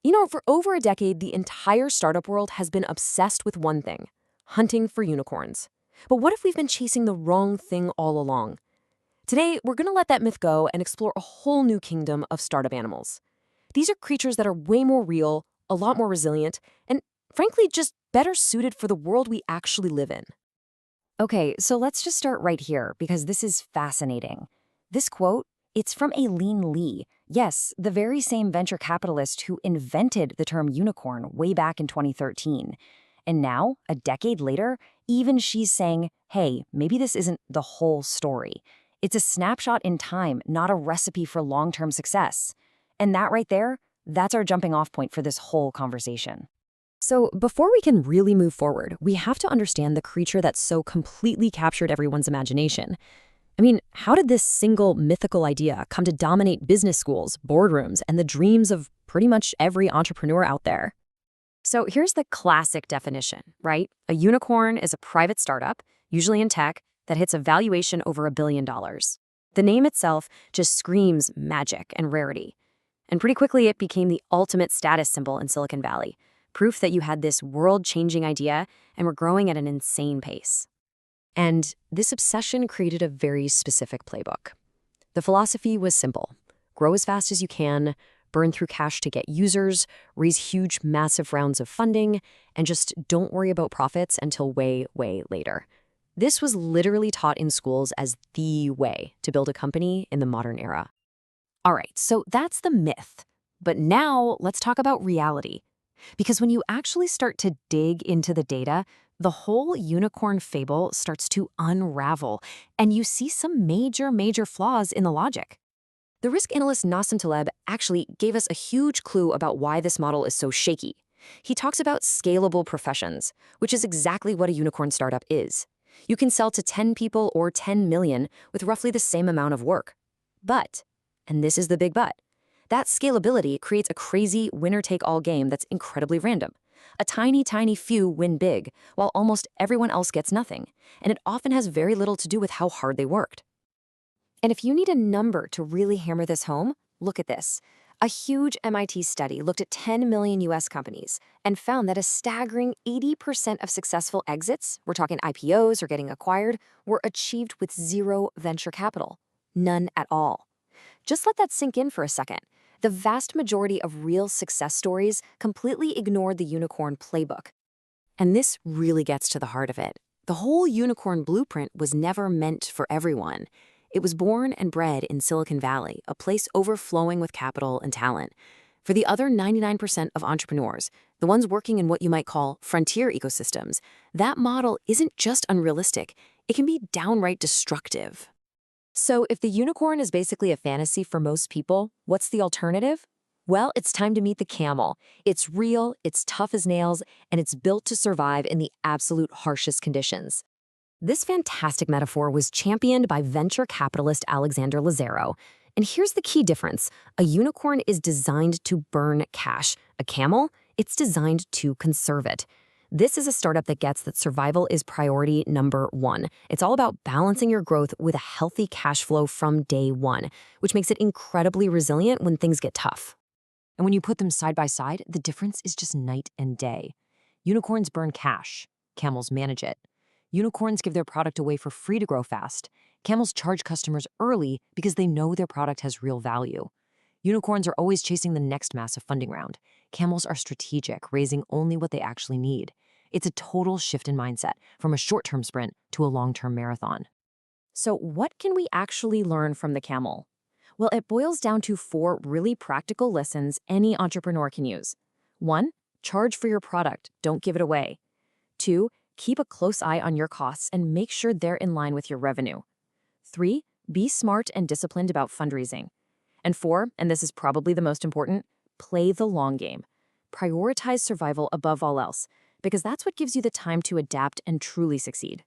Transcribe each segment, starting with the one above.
For over a decade, the entire startup world has been obsessed with one thing: hunting for unicorns. But what if we've been chasing the wrong thing all along? Today, we're going to let that myth go and explore a whole new kingdom of startup animals. These are creatures that are way more real, a lot more resilient, and frankly, just better suited for the world we actually live in. Okay, so let's just start right here because this is fascinating. This quote, it's from Aileen Lee. Yes, the very same venture capitalist who invented the term unicorn way back in 2013. And now, a decade later, even she's saying, hey, maybe this isn't the whole story. It's a snapshot in time, not a recipe for long-term success. And that right there, that's our jumping off point for this whole conversation. So, before we can really move forward, we have to understand the creature that so completely captured everyone's imagination. How did this single mythical idea come to dominate business schools, boardrooms, and the dreams of pretty much every entrepreneur out there? So, here's the classic definition, right? A unicorn is a private startup, usually in tech, that hits a valuation over $1 billion. The name itself just screams magic and rarity. And pretty quickly, it became the ultimate status symbol in Silicon Valley. Proof that you had this world-changing idea and were growing at an insane pace. And this obsession created a very specific playbook. The philosophy was simple: grow as fast as you can, burn through cash to get users, raise huge, massive rounds of funding, and just don't worry about profits until way, way later. This was literally taught in schools as the way to build a company in the modern era. All right, so that's the myth. But now let's talk about reality. Because when you actually start to dig into the data, the whole unicorn fable starts to unravel, and you see some major flaws in the logic. The risk analyst Nassim Taleb actually gave us a huge clue about why this model is so shaky. He talks about scalable professions, which is exactly what a unicorn startup is. You can sell to 10 people or 10 million with roughly the same amount of work. But, and this is the big but, that scalability creates a crazy winner-take-all game that's incredibly random. A tiny few win big, while almost everyone else gets nothing, and it often has very little to do with how hard they worked. And if you need a number to really hammer this home, look at this. A huge MIT study looked at 10 million US companies and found that a staggering 80% of successful exits, we're talking IPOs or getting acquired, were achieved with zero venture capital. None at all. Just let that sink in for a second. The vast majority of real success stories completely ignored the unicorn playbook. And this really gets to the heart of it. The whole unicorn blueprint was never meant for everyone. It was born and bred in Silicon Valley, a place overflowing with capital and talent. For the other 99% of entrepreneurs, the ones working in what you might call frontier ecosystems, that model isn't just unrealistic, it can be downright destructive. So if the unicorn is basically a fantasy for most people, what's the alternative? Well, it's time to meet the camel. It's real, it's tough as nails, and it's built to survive in the absolute harshest conditions. This fantastic metaphor was championed by venture capitalist Alexander Lazaro. And here's the key difference. A unicorn is designed to burn cash. A camel, it's designed to conserve it. This is a startup that gets that survival is priority number one. It's all about balancing your growth with a healthy cash flow from day one, which makes it incredibly resilient when things get tough. And when you put them side by side, the difference is just night and day. Unicorns burn cash. Camels manage it. Unicorns give their product away for free to grow fast. Camels charge customers early because they know their product has real value. Unicorns are always chasing the next massive funding round. Camels are strategic, raising only what they actually need. It's a total shift in mindset, from a short-term sprint to a long-term marathon. So what can we actually learn from the camel? Well, it boils down to 4 really practical lessons any entrepreneur can use. 1, charge for your product, don't give it away. 2, keep a close eye on your costs and make sure they're in line with your revenue. 3, be smart and disciplined about fundraising. And 4, and this is probably the most important, play the long game. Prioritize survival above all else, because that's what gives you the time to adapt and truly succeed.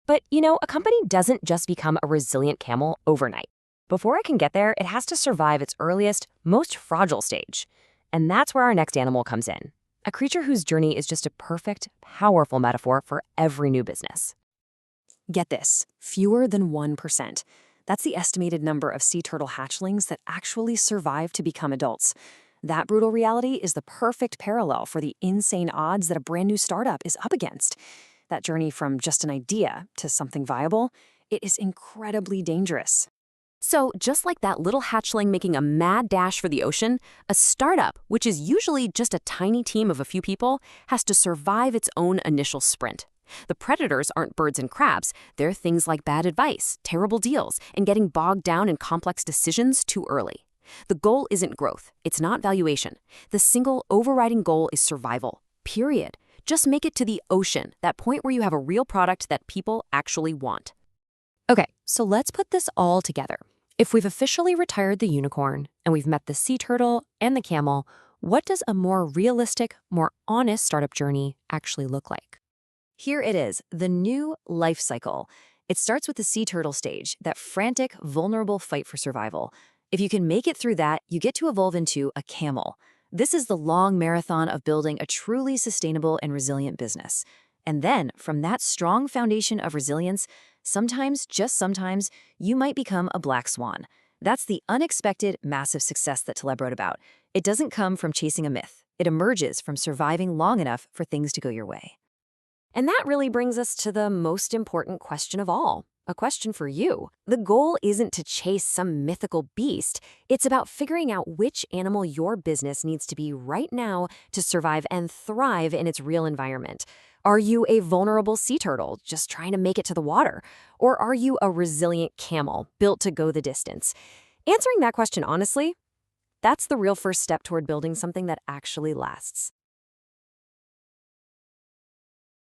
But, a company doesn't just become a resilient camel overnight. Before it can get there, it has to survive its earliest, most fragile stage. And that's where our next animal comes in. A creature whose journey is just a perfect, powerful metaphor for every new business. Get this, fewer than 1%. That's the estimated number of sea turtle hatchlings that actually survive to become adults. That brutal reality is the perfect parallel for the insane odds that a brand new startup is up against. That journey from just an idea to something viable, it is incredibly dangerous. So, just like that little hatchling making a mad dash for the ocean, a startup, which is usually just a tiny team of a few people, has to survive its own initial sprint. The predators aren't birds and crabs, they're things like bad advice, terrible deals, and getting bogged down in complex decisions too early. The goal isn't growth, it's not valuation. The single overriding goal is survival, period. Just make it to the ocean, that point where you have a real product that people actually want. Okay, so let's put this all together. If we've officially retired the unicorn and we've met the sea turtle and the camel, what does a more realistic, more honest startup journey actually look like? Here it is, the new life cycle. It starts with the sea turtle stage, that frantic, vulnerable fight for survival. If you can make it through that, you get to evolve into a camel. This is the long marathon of building a truly sustainable and resilient business. And then, from that strong foundation of resilience, sometimes, just sometimes, you might become a black swan. That's the unexpected, massive success that Taleb wrote about. It doesn't come from chasing a myth. It emerges from surviving long enough for things to go your way. And that really brings us to the most important question of all, a question for you. The goal isn't to chase some mythical beast. It's about figuring out which animal your business needs to be right now to survive and thrive in its real environment. Are you a vulnerable sea turtle just trying to make it to the water? Or are you a resilient camel built to go the distance? Answering that question honestly, that's the real first step toward building something that actually lasts.